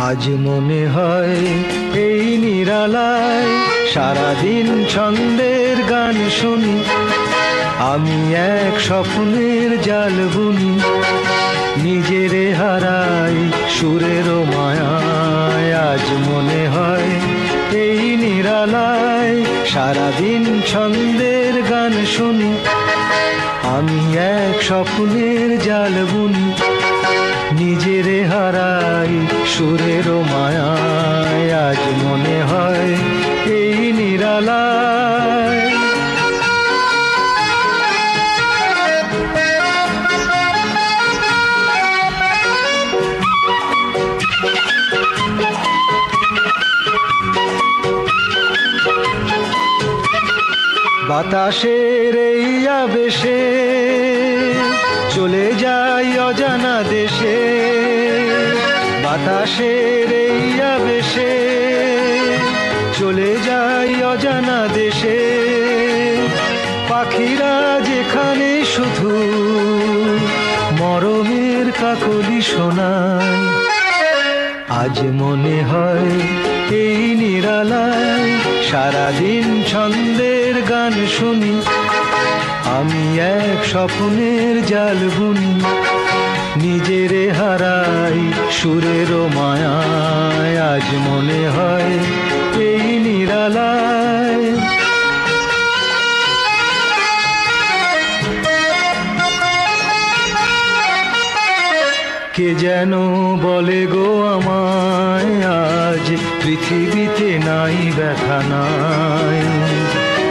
আজ মনে হয় এই নিরালায় সারাদিন ছন্দের গান শুনি, আমি এক স্বপ্নের জাল বুনি, নিজেরে হারাই সুরের মায়ায়। আজ মনে হয় এই নিরালায় সারাদিন ছন্দের গান শুনি, আমি এক স্বপ্নের জাল বুনি, নিজেরে হারাই সুরের মায়ায়। আজ মনে হয় এই নিরালায় বাতাসের এই আবেশে চলে যাই অজানা দেশে, বাতাসের এই আবেশে চলে যাই অজানা দেশে, পাখিরা যেখানে শুধু মরমের কাকলি শোনায়। আজ মনে হয় এই নিরালায় সারাদিন ছন্দের গান শুনি, আমি এক স্বপ্নের জাল বুনি, নিজেরে হারাই সুরের মায়ায়। আজ মনে হয় এই নিরালায় কে যেন বলে গো আমায়, আজ পৃথিবীতে নাই ব্যথা নাই,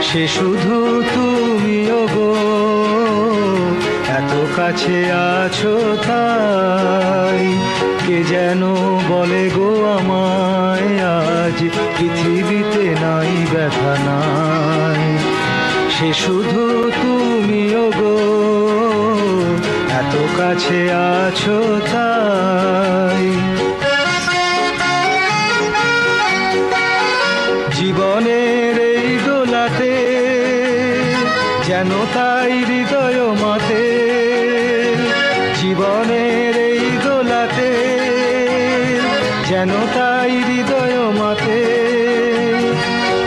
সে শুধু তুমিও গো, এত কাছে আছো তাই। কে যেন বলে গো আমায়, আজ পৃথিবীতে নাই ব্যথা নাই, সে শুধু তুমিও গো, এত কাছে আছো তাই। জীবনের এই দোলাতে যেন তাই হৃদয় মাতে, জীবনের এই দোলাতে যেন তাই হৃদয় মাতে,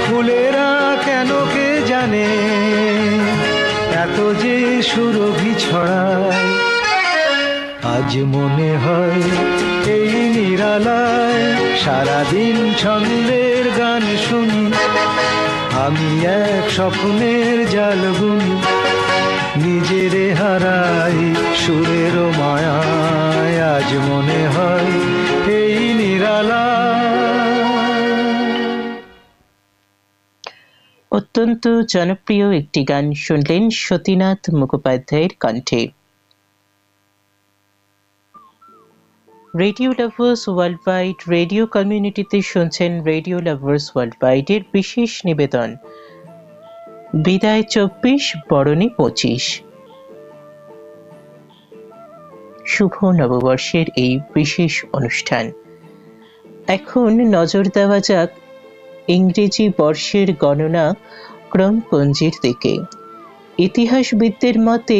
ফুলেরা কেন কে জানে এত যে সুরভি ছড়ায়। আজ মনে হয় এই নিরালায় সারাদিন ছন্দের গান শুনি, আমি এক স্বপ্নের জাল বুনি, নিজেরে হারাই সুরের মায়ায়। আজ মনে হয় এই নিরালায়। অত্যন্ত জনপ্রিয় একটি গান শুনলেন সতীনাথ মুখোপাধ্যায়ের কণ্ঠে। Radio lovers world wide radio কমিউনিটিতে শুনছেন রেডিও লাভার্স ওয়ার্ল্ড ওয়াইডের বিশেষ নিবেদন বিদায় 24 বরণে 25। শুভ নববর্ষের এই বিশেষ অনুষ্ঠান। এখন নজর দেওয়া যাক ইংরেজি বর্ষের গণনা ক্রমপঞ্জির দিকে। ইতিহাসবিদদের মতে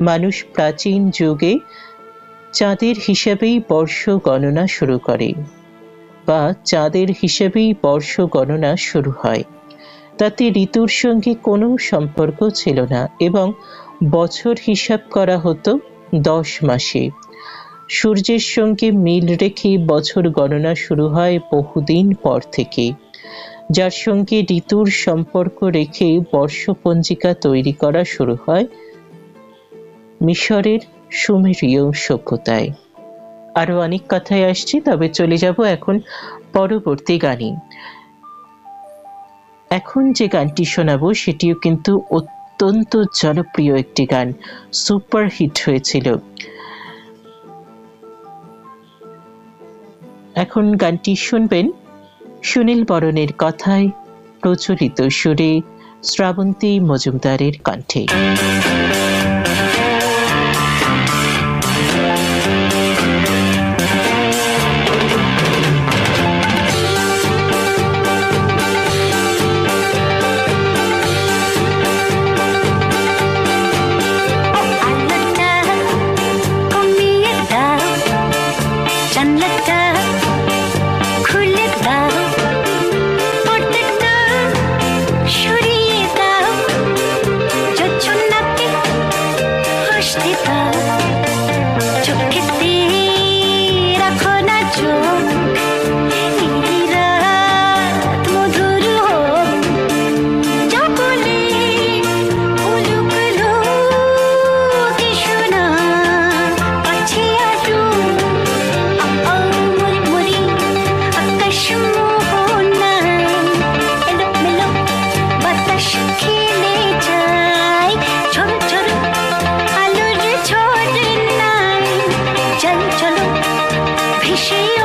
মানুষ প্রাচীন যুগে চাঁদের হিসাবেই বর্ষ গণনা শুরু করে, বা চাঁদের হিসাবেই বর্ষ গণনা শুরু হয়। তাতে ঋতুর সঙ্গে কোনো সম্পর্ক ছিল না এবং বছর হিসাব করা হতো 10 মাসে। সূর্যের সঙ্গে মিল রেখে বছর গণনা শুরু হয় বহুদিন পর থেকে, যার সঙ্গে ঋতুর সম্পর্ক রেখে বর্ষপঞ্জিকা তৈরি করা শুরু হয় মিশরের সুমেরীয় সভ্যতায়। আরো অনেক কথাই আসছে, তবে চলে যাব এখন পরবর্তী গানে। এখন যে গানটি শোনাবো সেটিও কিন্তু অত্যন্ত জনপ্রিয় একটি গান, সুপার হিট হয়েছিল। এখন গানটি শুনবেন সুনীল বরণের কথায় প্রচলিত সুরে শ্রাবন্তী মজুমদারের কণ্ঠে। চান লাগা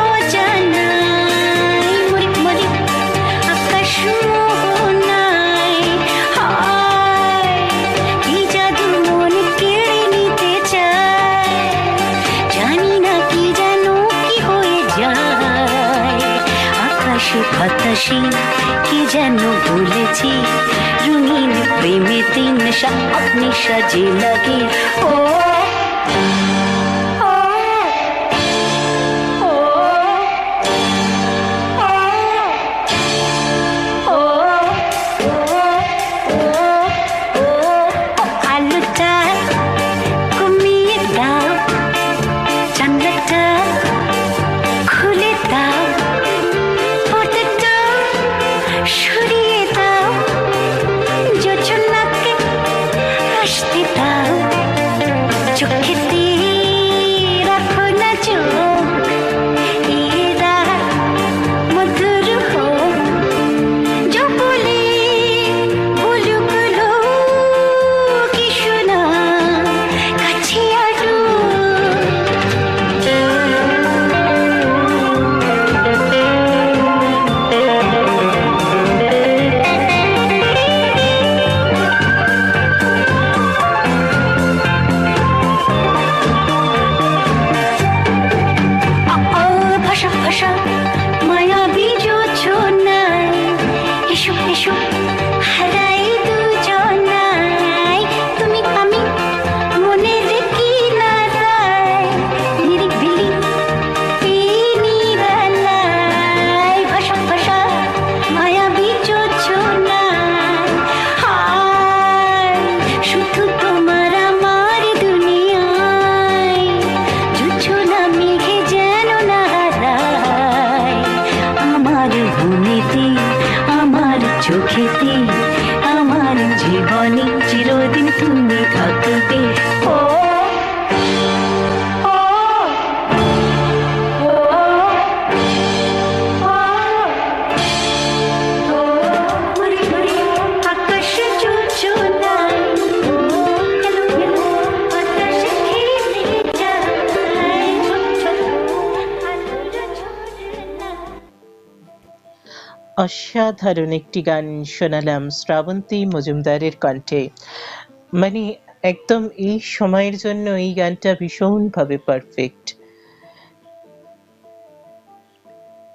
অজানায় মরি মরি আকাশ মোহনায়। হায় কি জাদু মন কেড়ে নিতে চায়, জানি না কি যেন কি হয়ে যায়। আকাশে বাতাসে কি যেন বলেছি, রঙিন প্রেমেতে নেশা আপনি সাজে লাগে। ও আলোটা কমিয়ে দাও, জানলাটা খুলে দাও, পর্দাটা সরিয়ে দাও, যোজনাকে আসতে দাও। চোখেতে রাখো না চোখ, এরা মধুর হোক। জবলে বলুক কি শোনা, কাছে আরো। ভাষা ভাষা মায়াবী যোজনায়, এসো এসো হারাই দুজনায়। তুমি আমি মনের কিনারায়, নিরিবিলি এই নিরালায়। ভাষা ভাষা মায়াবী যোজনায়, হায় শুধু তোমার আমার দুনিয়ায়। যোজনা মেঘে যেন না হারায়, আমার মনেতে আমার চোখেতে আমার জীবনে চিরদিন তুমি থাকবে। ও ও ও ও মরি মরি আকাশ যোজনায়, এলো এলো বাতাস খেলে যায়, ছোট ছোট আলোর ঝরনা। অসাধারণ একটি গান শোনালাম শ্রাবন্তী মজুমদারের কণ্ঠে। মানে একদম এই সময়ের জন্য এই গানটা ভীষণভাবে পারফেক্ট।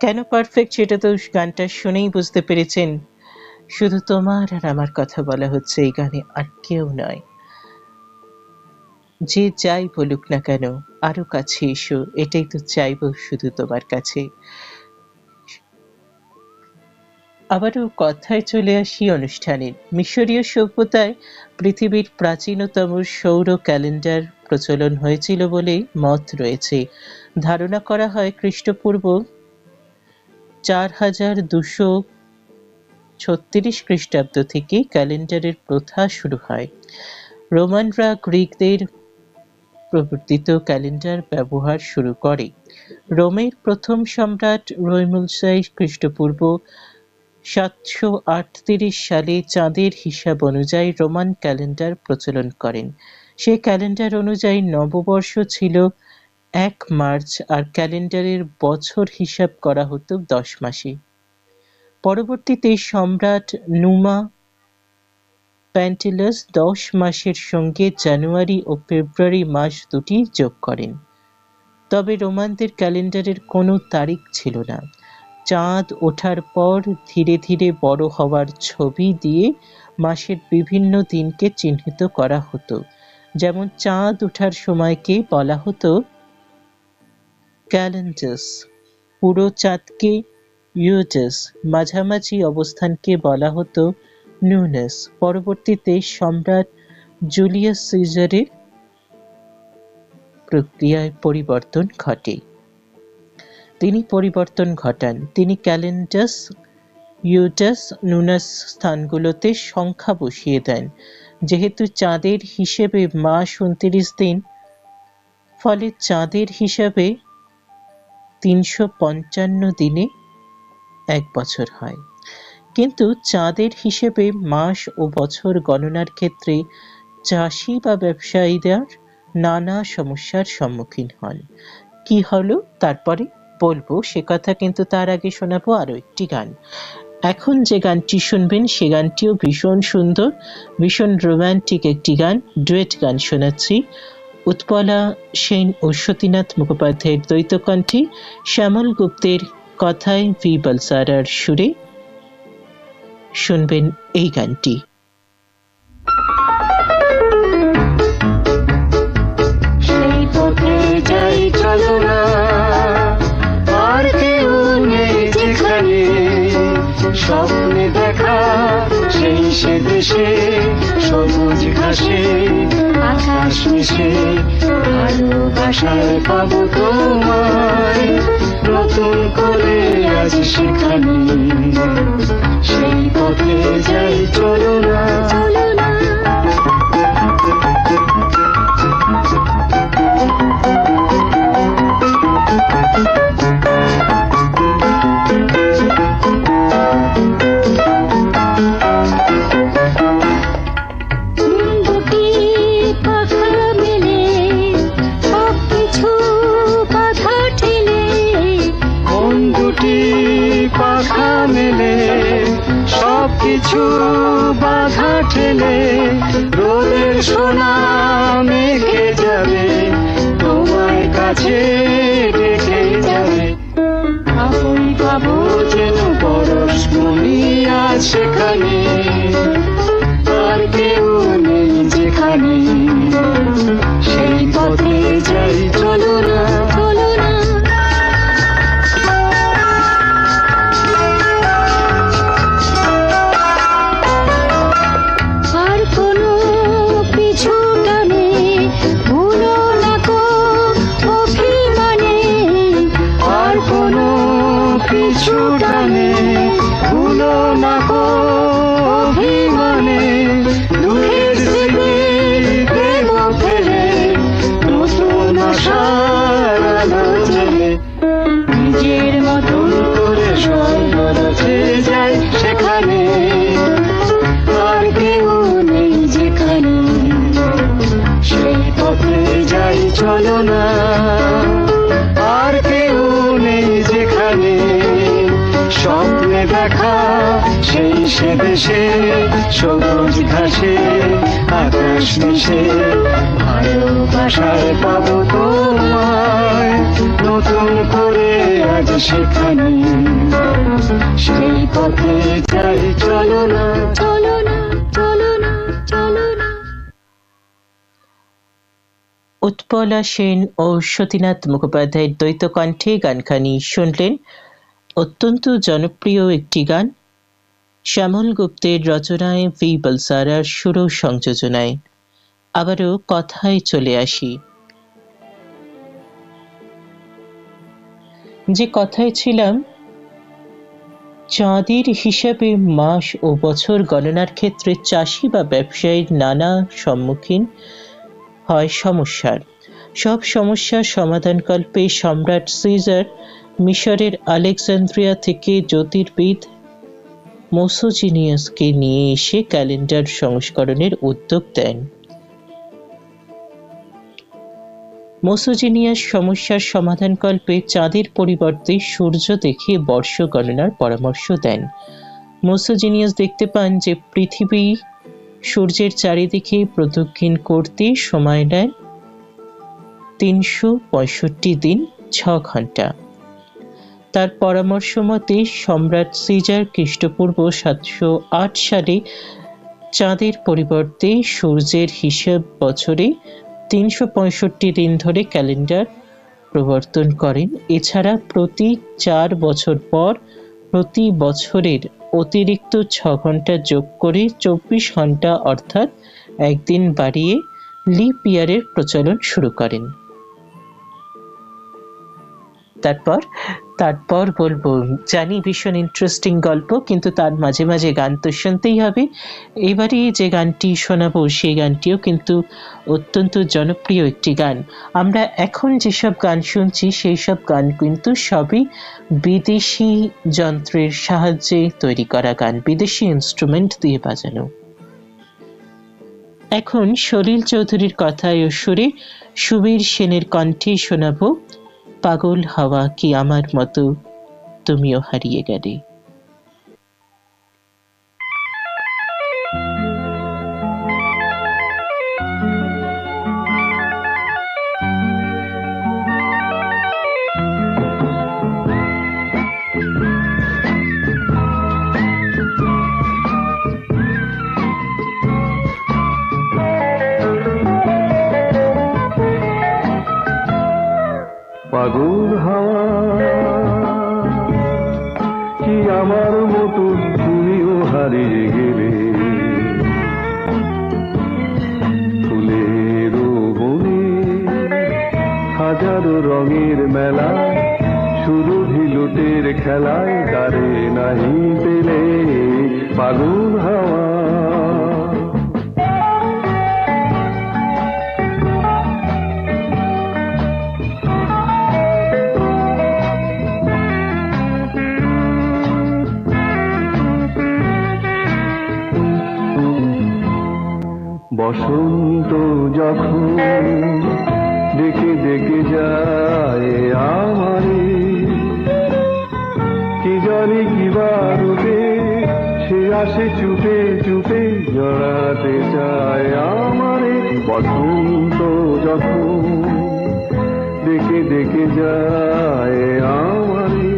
কেন পারফেক্ট সেটা তো গানটা শুনেই বুঝতে পেরেছেন। শুধু তোমার আর আমার কথা বলা হচ্ছে এই গানে, আর কেউ নয়। যে যাই বলুক না কেন, আরো কাছে এসো, এটাই তো চাইবো শুধু তোমার কাছে। আবারও কথায় চলে আসি অনুষ্ঠানের। মিশরীয় সভ্যতায় পৃথিবীর প্রাচীনতম সৌর ক্যালেন্ডার প্রচলন হয়েছিল বলে মত রয়েছে। ধারণা করা হয় খ্রিস্টপূর্ব 4236 খ্রিস্টাব্দ থেকে ক্যালেন্ডারের প্রথা শুরু হয়। রোমানরা গ্রিকদের প্রবর্তিত ক্যালেন্ডার ব্যবহার শুরু করে। রোমের প্রথম সম্রাট রোমুলাস খ্রিস্টপূর্ব 738 সালে চাঁদের হিসাব অনুযায়ী রোমান ক্যালেন্ডার প্রচলন করেন। সে ক্যালেন্ডার অনুযায়ী নববর্ষ ছিল 1 মার্চ আর ক্যালেন্ডারের বছর হিসাব করা হতো 10 মাসে। পরবর্তীতে সম্রাট নুমা প্যান্টিলাস 10 মাসের সঙ্গে জানুয়ারি ও ফেব্রুয়ারি মাস দুটি যোগ করেন। তবে রোমানদের ক্যালেন্ডারের কোনো তারিখ ছিল না। চাঁদ ওঠার পর ধীরে ধীরে বড় হওয়ার ছবি দিয়ে মাসের বিভিন্ন দিনকে চিহ্নিত করা হতো। যেমন চাঁদ ওঠার সময়কে বলা হতো ক্যালেন্ডাস, পুরো চাঁদকে ইউটাস, মাঝামাঝি অবস্থানকে বলা হতো নুনাস। পরবর্তীতে সম্রাট জুলিয়াস সিজারের প্রক্রিয়ায় পরিবর্তন ঘটে। তিনি পরিবর্তন ঘটান। তিনি ক্যালেন্ডাস, ইউটাস, নুনাস স্থানগুলোতে সংখ্যা বসিয়ে দেন। যেহেতু চাঁদের হিসেবে মাস 29 দিন, ফলে চাঁদের হিসাবে 355 দিনে 1 বছর হয়। কিন্তু চাঁদের হিসেবে মাস ও বছর গণনার ক্ষেত্রে চাষি বা ব্যবসায়ীদের নানা সমস্যার সম্মুখীন হন। কি হলো তারপরে? বলবো সে কথা, কিন্তু তার আগে শোনাবো আরো একটি গান। এখন যে গানটি শুনবেন সে গানটিও ভীষণ সুন্দর, ভীষণ রোমান্টিক একটি গান, ডুয়েট গান শোনাচ্ছি। উৎপলা সেন ও সতীনাথ মুখোপাধ্যায়ের দ্বৈত কণ্ঠে, শ্যামল গুপ্তের কথায়, ভি বলসারার সুরে শুনবেন এই গানটি। সেই পথে যাই চলো না, আর কেউ নেই যেখানে, স্বপ্নে দেখা সেই সে দেশে, সবুজ ঘাসে আকাশ মিশে, ভালোবাসায় পাবো তোমায় নতুন করে আজ সেখানে। সেই পথে যাই চলো না, চলো না। পাখা মেলে সবকিছু বাধা ঠেলে, রোদের সোনা মেঘে যাবে, তোমার কাছে ডেকে যাবে। আপন পাবো যেন পরশ মনি আজ সেখানে, আর কেউ নেই যেখানে। সেই পথে যাই চলো না, চলো না। ছুটানে ভুলো না গো অভিমানে, দুঃখের স্মৃতি দেব ফেলে, নতুন আশার আলো জ্বেলে, নিজের মতন করে স্বর্গরাজ্যে যাই সেখানে, আর কেউ নেই যেখানে। সেই পথে যাই চলো না, আর কেউ নেই যেখানে, স্বপ্নে দেখা সেই সে দেশে, সবুজ ঘাসে আকাশ মিশে, ভালোবাসায় পাবো তোমায় নতুন করে আজ সেখানে। সেই পথে যাই চলো না, চলো না, চলো না, চলো না। উৎপলা সেন ও সতীনাথ মুখোপাধ্যায়ের দ্বৈত কণ্ঠে গানখানি শুনলেন। অত্যন্ত জনপ্রিয় একটি গান, শ্যামল গুপ্তের রচনায়, ভি বলসারার সুর ও সংযোজনায়। আবারও কথায় চলে আসি। যে কথায় ছিলাম, চাঁদের হিসাবে মাস ও বছর গণনার ক্ষেত্রে চাষি বা ব্যবসায়ীর নানা সম্মুখীন হয় সমস্যার। সব সমস্যার সমাধানকল্পে সম্রাট সিজার মিশরের আলেকজান্দ্রিয়া থেকে জ্যোতির্বিদ মোসোজিনিয়াসকে নিয়ে এসে ক্যালেন্ডার সংস্করণের উদ্যোগ দেন। মোসোজিনিয়াস সমস্যার সমাধানকল্পে চাঁদের পরিবর্তে সূর্য দেখে বর্ষ গণনার পরামর্শ দেন। মোসোজিনিয়াস দেখতে পান যে পৃথিবী সূর্যের চারিদিকে প্রদক্ষিণ করতে সময় নেয় 365 দিন 6 ঘন্টা। তার পরামর্শ মতে সম্রাট সিজার খ্রিস্টপূর্ব 708 সালে চাঁদের পরিবর্তে সূর্যের হিসাব বছরে 365 দিন ধরে ক্যালেন্ডার প্রবর্তন করেন। এছাড়া প্রতি 4 বছর পর প্রতি বছরের অতিরিক্ত 6 ঘন্টা যোগ করে 24 ঘন্টা অর্থাৎ একদিন বাড়িয়ে লিপ ইয়ারের প্রচলন শুরু করেন। তারপর বলবো, জানি ভীষণ ইন্টারেস্টিং গল্প, কিন্তু তার মাঝে মাঝে গান তো শুনতেই হবে। এবারে যে গানটি শোনাবো সেই গানটিও কিন্তু অত্যন্ত জনপ্রিয় একটি গান। আমরা এখন যেসব গান শুনছি সেই সব গান কিন্তু সবই বিদেশি যন্ত্রের সাহায্যে তৈরি করা গান, বিদেশি ইনস্ট্রুমেন্ট দিয়ে বাজানো। এখন সলিল চৌধুরীর কথায় ও সুরে সুবীর সেনের কণ্ঠে শোনাবো পাগল হাওয়া কি আমার মতো তুমিও হারিয়ে গেলে। পাগল হাওয়া কি আমার মতো তুমিও হারিয়ে গেলে, ফুলের বনে হাজারো রঙের মেলা, সুরভি লুটের খেলায় তারে নাহি পেলে। পাগল হাওয়া বসন্ত যখন ডেকে ডেকে যায় আমারে, কি জানি কিবা রূপে সে আসে চুপে চুপে জড়াতে চায় আমারে। বসন্ত যখন ডেকে ডেকে যায় আমারে,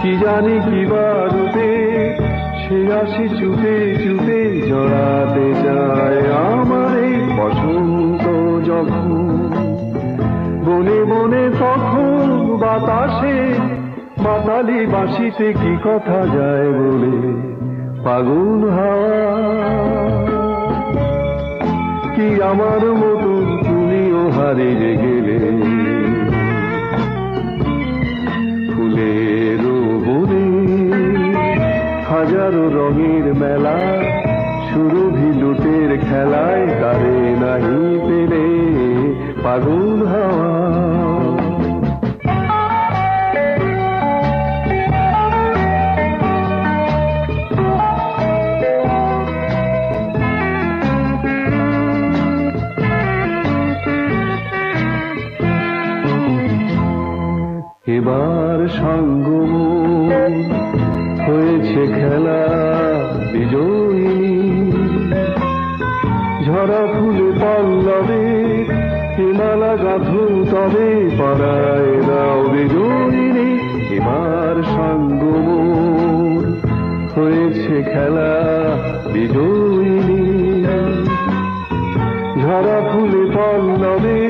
কি জানি কিবা রূপে সে আসে চুপে চুপে জড়াতে চায় আমারে। বসন্ত যখন বনে বনে তখন বাতাসে মাতালি বাঁশিতে কি কথা যায় বলে। পাগল হাওয়া কি আমার মতো তুমিও হারিয়ে গেলে, ফুলের বনে হাজারো রঙের মেলা, সুরভি লুটের খেলায় তারে নাহি পেলে। পাগল হাওয়া এবার সঙ্গ হয়েছে খেলা বিজয়ী, ঝরা ফুলে পল্লবে হিমালা গাথু তবে পাড়ায় দাও বিজয়ী। এবার সঙ্গ হয়েছে খেলা বিজয়ী, ঝরা ফুলে পল্লবে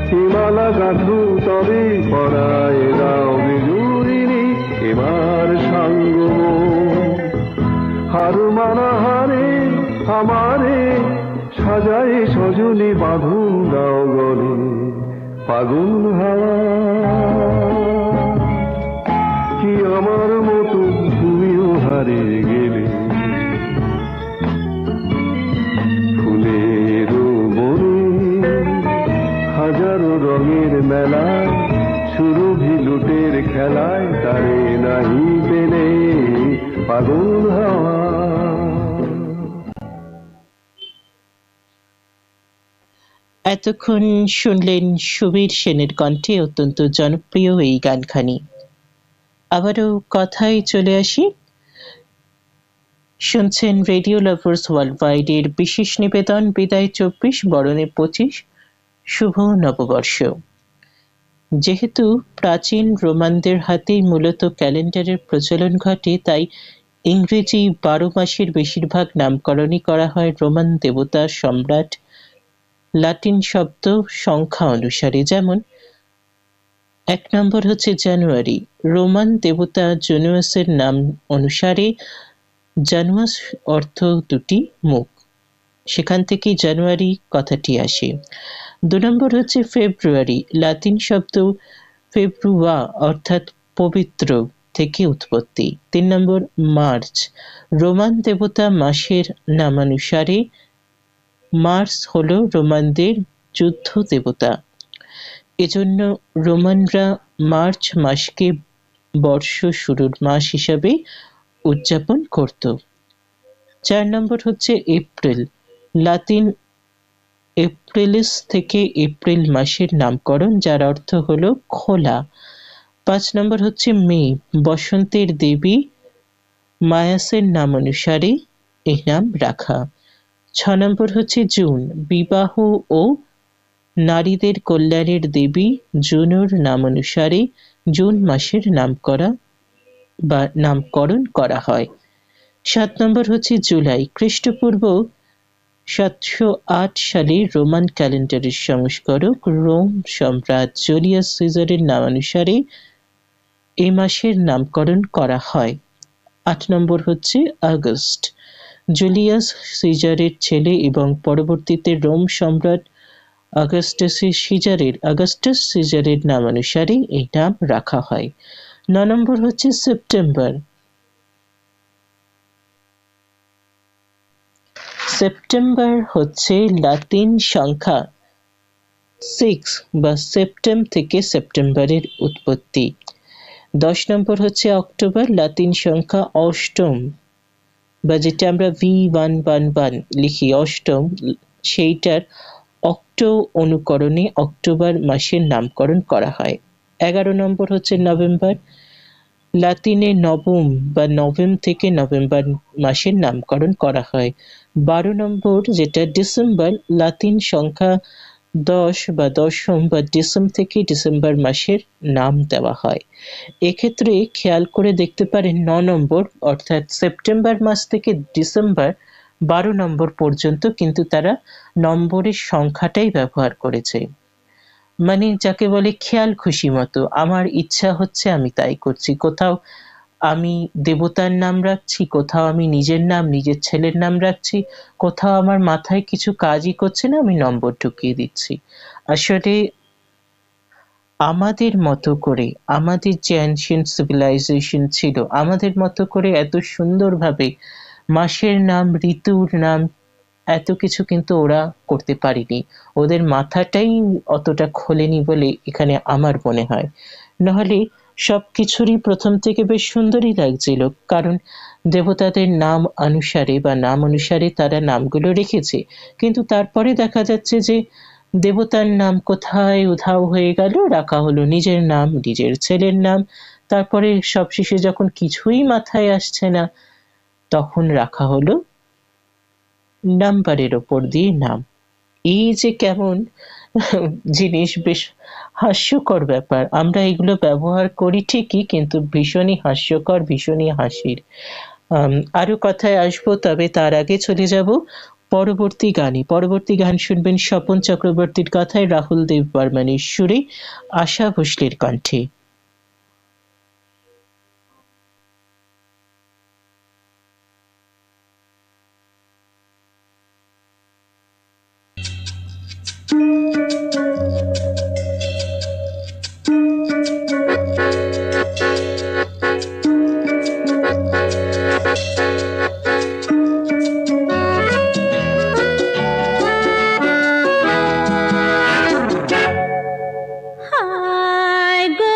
হিমালা গাথু তবে পাড়ায় দাও বিজয়ী। এবার সঙ্গ হার মানা হারে আমারে সাজায় সজনে বাঁধন দাও গলে। পাগল হাওয়া কি আমার মতো তুমিও হারিয়ে গেলে, ফুলের বনে হাজারো রঙের মেলা, সুরভি লুটের খেলায় তারে নাহি পেলে। পাগল হাওয়া এতক্ষণ শুনলেন সুবীর সেনের কণ্ঠে অত্যন্ত জনপ্রিয় এই গানখানি। আবারও কথায় চলে আসি। শুনছেন রেডিও লাভার্স ওয়ার্ল্ড ওয়াইড এর বিশেষ নিবেদন বিদায় 24 বরণে 25 শুভ নববর্ষ। যেহেতু প্রাচীন রোমানদের হাতেই মূলত ক্যালেন্ডারের প্রচলন ঘটে, তাই ইংরেজি 12 মাসের বেশিরভাগ নামকরণই করা হয় রোমান দেবতা সম্রাট লাতিন শব্দ সংখ্যা অনুসারে। যেমন 1 নম্বর হচ্ছে জানুয়ারি, রোমান দেবতা জুনুয়াসের নাম অনুসারে জানুয়াস অর্থ দুটি মুখ, সেখান থেকেই জানুয়ারি কথাটি আসে। 2 নম্বর হচ্ছে ফেব্রুয়ারি, লাতিন শব্দ ফেব্রুয়া অর্থাৎ পবিত্র থেকে উৎপত্তি। 3 নম্বর মার্চ, রোমান দেবতা মাসের নামানুসারে মার্স হলো রোমানদের যুদ্ধ দেবতা, এজন্য রোমানরা মার্চ মাসকে বর্ষ শুরুর মাস হিসাবে উদযাপন করত। 4 নম্বর হচ্ছে এপ্রিল, লাতিন এপ্রিলিস থেকে এপ্রিল মাসের নামকরণ, যার অর্থ হলো খোলা। 5 নম্বর হচ্ছে মে, বসন্তের দেবী মায়াসের নাম অনুসারে এই নাম রাখা। 6 নম্বর হচ্ছে জুন, বিবাহ ও নারীদের কল্যাণের দেবী জুনোর নাম অনুসারে জুন মাসের নামকরণ করা হয়। 7 নম্বর হচ্ছে জুলাই, খ্রিস্টপূর্ব 708 সালে রোমান ক্যালেন্ডারের সংস্কারক রোম সম্রাট জুলিয়াস সিজারের নাম অনুসারে এই মাসের নামকরণ করা হয়। 8 নম্বর হচ্ছে আগস্ট, জুলিয়াস সিজারের ছেলে এবং পরবর্তীতে রোম সম্রাট অগাস্টাস সিজারের নাম অনুসারে এই নাম রাখা হয়। 9 নম্বর হচ্ছে সেপ্টেম্বর। সেপ্টেম্বর হচ্ছে লাতিন সংখ্যা 6 বা সেপ্টেম থেকে সেপ্টেম্বরের উৎপত্তি। 10 নম্বর হচ্ছে অক্টোবর, লাতিন সংখ্যা অষ্টম বা যেটা আমরা V111 লিখি অষ্টম, সেইটার অক্টো অনুকরণে অক্টোবর মাসের নামকরণ করা হয়। 11 নম্বর হচ্ছে নভেম্বর, লাতিনে নবম বা নভেম থেকে নভেম্বর মাসের নামকরণ করা হয়। 12 নম্বর যেটা ডিসেম্বর, লাতিন সংখ্যা 10 বা দশম বা ডিসেম থেকে ডিসেম্বর মাসের নাম দেওয়া হয়। এক্ষেত্রে খেয়াল করে দেখতে পারেন 9 নম্বর অর্থাৎ সেপ্টেম্বর মাস থেকে ডিসেম্বর 12 নম্বর পর্যন্ত কিন্তু তারা নম্বরের সংখ্যাটাই ব্যবহার করেছে, মানে যাকে বলে খেয়াল খুশি মতো, আমার ইচ্ছা হচ্ছে আমি তাই করছি। কোথাও আমি দেবতার নাম রাখছি, কোথাও আমি নিজের নাম নিজের ছেলের নাম রাখছি, কোথাও আমার মাথায় কিছু কাজই করছে না, আমি নম্বর ঢুকিয়ে দিচ্ছি। আসলে আমাদের মতো করে, আমাদের যে অ্যানশিয়েন্ট সিভিলাইজেশন ছিল, আমাদের মতো করে এত সুন্দরভাবে মাসের নাম, ঋতুর নাম, এত কিছু কিন্তু ওরা করতে পারেনি। ওদের মাথাটাই অতটা খোলেনি বলে এখানে আমার মনে হয়। নাহলে সবকিছুরই প্রথম থেকে বেশ সুন্দরই লাগছিল, কারণ দেবতাদের নাম অনুসারে বা নাম অনুসারে তারা নামগুলো রেখেছে। কিন্তু তারপরে দেখা যাচ্ছে যে দেবতার নাম কোথায় উধাও হয়ে গেল, রাখা হলো নিজের নাম, নিজের ছেলের নাম। তারপরে সবশেষে যখন কিছুই মাথায় আসছে না, তখন রাখা হলো নাম্বারের ওপর দিয়ে নাম। এই যে কেমন জিনিস, বেশ হাস্যকর ব্যাপার। আমরা এগুলো ব্যবহার করি ঠিকই, কিন্তু ভীষণই হাস্যকর, ভীষণই হাসির। আরো কথায় আসবো, তবে তার আগে চলে যাব পরবর্তী গানে। পরবর্তী গান শুনবেন স্বপন চক্রবর্তীর কথায় রাহুল দেব বর্মণের সুরে, আশা ভোসলের কণ্ঠে। হায় গো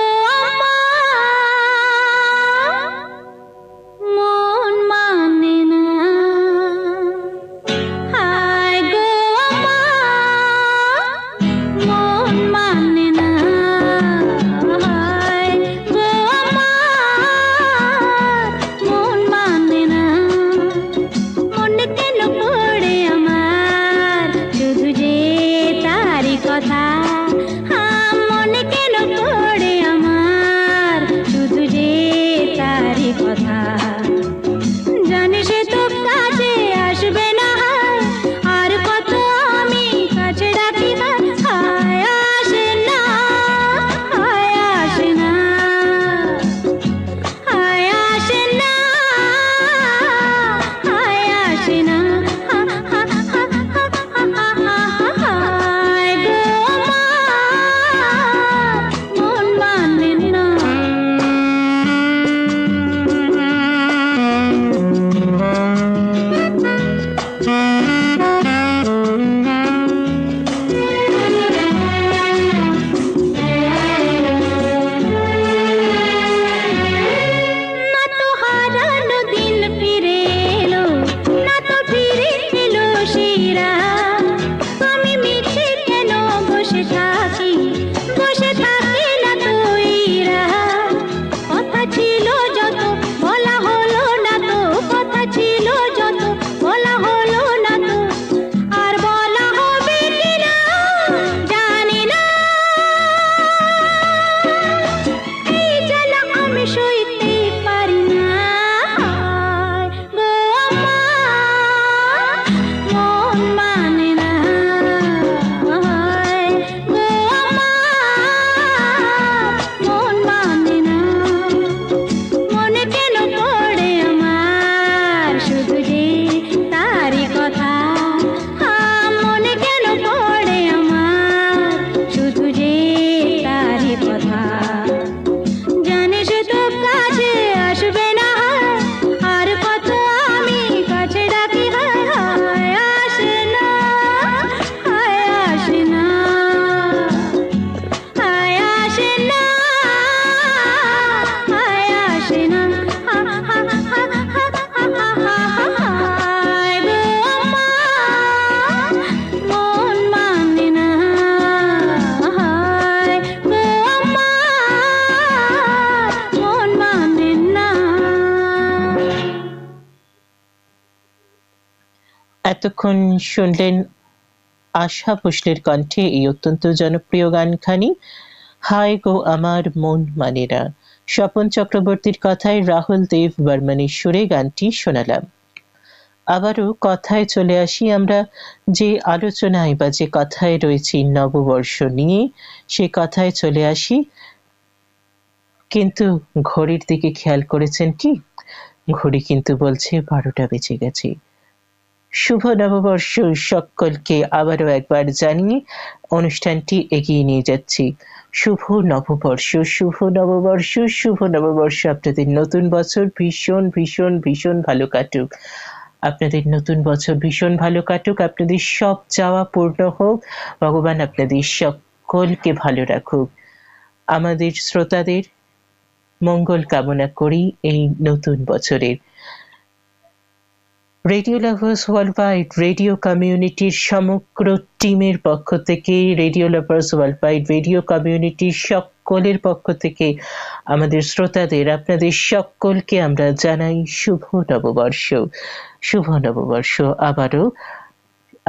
এতক্ষণ শুনলেন আশা ভোসলের কণ্ঠে এই অত্যন্ত জনপ্রিয় গানখানি হায় গো আমার মন মানে না। স্বপন চক্রবর্তীর কথায় রাহুল দেব বর্মণের সুরে গানটি শোনালাম। আবারও কথায় চলে আসি আমরা, যে আলোচনায় বা যে কথায় রয়েছি নববর্ষ নিয়ে, সে কথায় চলে আসি। কিন্তু ঘড়ির দিকে খেয়াল করেছেন কি? ঘড়ি কিন্তু বলছে 12টা বেজে গেছে। শুভ নববর্ষ সকলকে আবারও একবার জানিয়ে অনুষ্ঠানটি এগিয়ে নিয়ে যাচ্ছি। শুভ নববর্ষ, শুভ নববর্ষ, শুভ নববর্ষ। আপনাদের নতুন বছর ভীষণ ভীষণ ভীষণ ভালো কাটুক। আপনাদের নতুন বছর ভীষণ ভালো কাটুক। আপনাদের সব চাওয়া পূর্ণ হোক। ভগবান আপনাদের সকলকে ভালো রাখুক। আমাদের শ্রোতাদের মঙ্গল কামনা করি এই নতুন বছরের। Radio lovers world wide radio কমিউনিটির সমগ্র টিমের পক্ষ থেকে, radio lovers world wide radio কমিউনিটির সকলের পক্ষ থেকে আমাদের শ্রোতাদের, আপনাদের সকলকে আমরা জানাই শুভ নববর্ষ। শুভ নববর্ষ। আবারও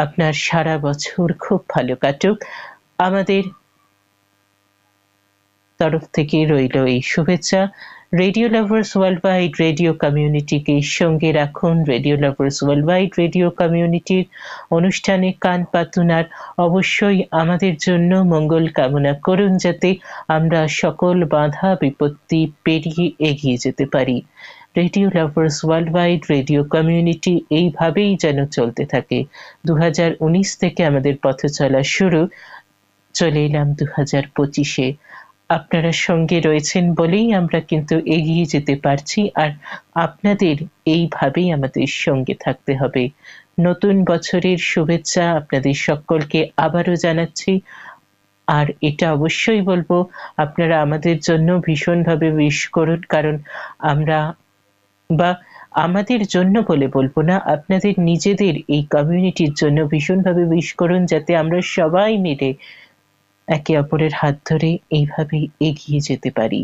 আপনার সারা বছর খুব ভালো কাটুক। আমাদের তরফ থেকে রইল এই শুভেচ্ছা। Radio lovers world wide radio কমিউনিটিকে সঙ্গে রাখুন। Radio lovers world wide radio কমিউনিটির অনুষ্ঠানে কান পাতুন, আর অবশ্যই আমাদের জন্য মঙ্গল কামনা করুন যাতে আমরা সকল বাধা বিপত্তি পেরিয়ে এগিয়ে যেতে পারি। Radio lovers world wide radio community এইভাবেই যেন চলতে থাকে। 2019 থেকে আমাদের পথ চলা শুরু, চলে এলাম 2025-এ। আপনারা সঙ্গে রয়েছেন বলেই আমরা কিন্তু এগিয়ে যেতে পারছি, আর আপনাদের এইভাবেই আমাদের সঙ্গে থাকতে হবে। নতুন বছরের শুভেচ্ছা আপনাদের সকলকে আবারও জানাচ্ছি। আর এটা অবশ্যই বলবো, আপনারা আমাদের জন্য ভীষণভাবে উইশ করুন, কারণ আমরা, বা আমাদের জন্য বলে বলবো না, আপনাদের নিজেদের এই কমিউনিটির জন্য ভীষণভাবে উইশ করুন যাতে আমরা সবাই মিলে একে অপরের হাত ধরে এইভাবে এগিয়ে যেতে পারি।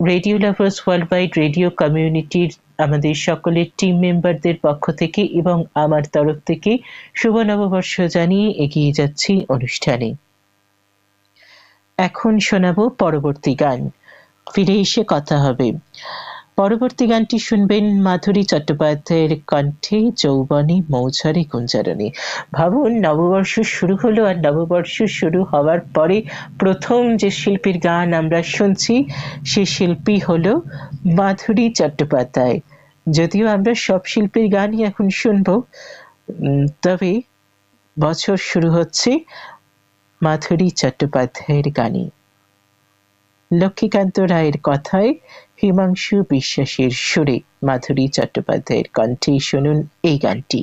Radio lovers world wide radio কমিউনিটির আমাদের সকলের টিম মেম্বারদের পক্ষ থেকে এবং আমার তরফ থেকে শুভ নববর্ষ জানিয়ে এগিয়ে যাচ্ছি অনুষ্ঠানে। এখন শোনাবো পরবর্তী গান। ফিরে এসে কথা হবে। পরবর্তী গানটি শুনবেন মাধুরী চট্টোপাধ্যায়ের কণ্ঠে, যৌবনে মৌঝরে গুঞ্জরণে। ভাবুন, নববর্ষ শুরু হলো, আর নববর্ষ শুরু হওয়ার পরে প্রথম যে শিল্পীর গান আমরা শুনছি, সে শিল্পী হলো মাধুরী চট্টোপাধ্যায়। যদিও আমরা সব শিল্পীর গানই এখন শুনবো, তবে বছর শুরু হচ্ছে মাধুরী চট্টোপাধ্যায়ের গানে। লক্ষ্মীকান্ত রায়ের কথায়, হিমাংশু বিশ্বাসের সুরে, মাধুরী চট্টোপাধ্যায়ের কণ্ঠে শুনুন এই গানটি।